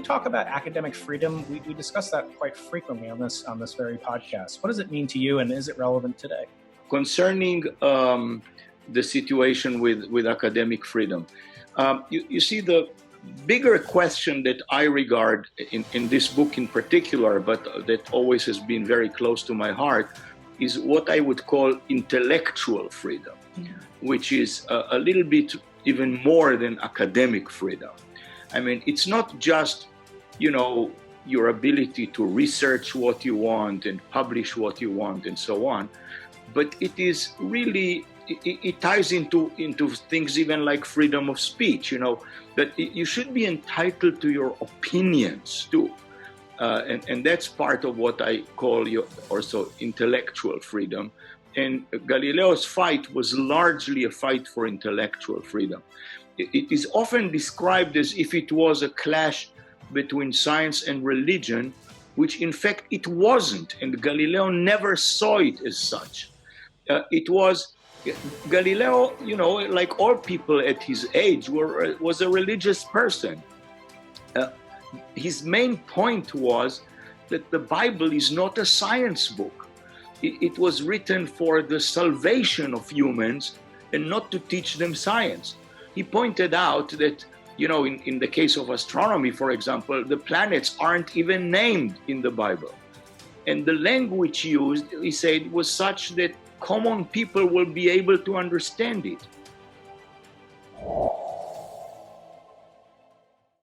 we talk about academic freedom, we discuss that quite frequently on this very podcast. What does it mean to you, and is it relevant today? Concerning the situation with academic freedom, you see, the bigger question that I regard in this book in particular, but that always has been very close to my heart, is what I would call intellectual freedom, which is a little bit even more than academic freedom. I mean, it's not just, your ability to research what you want and publish what you want and so on, but it is really, it ties into things even like freedom of speech, that you should be entitled to your opinions too. And that's part of what I call also intellectual freedom. And Galileo's fight was largely a fight for intellectual freedom. It is often described as if it was a clash between science and religion, which in fact it wasn't, and Galileo never saw it as such. It was Galileo, like all people at his age, was a religious person. His main point was that the Bible is not a science book. It was written for the salvation of humans and not to teach them science. He pointed out that, in the case of astronomy, for example, the planets aren't even named in the Bible. And the language used, he said, was such that common people will be able to understand it.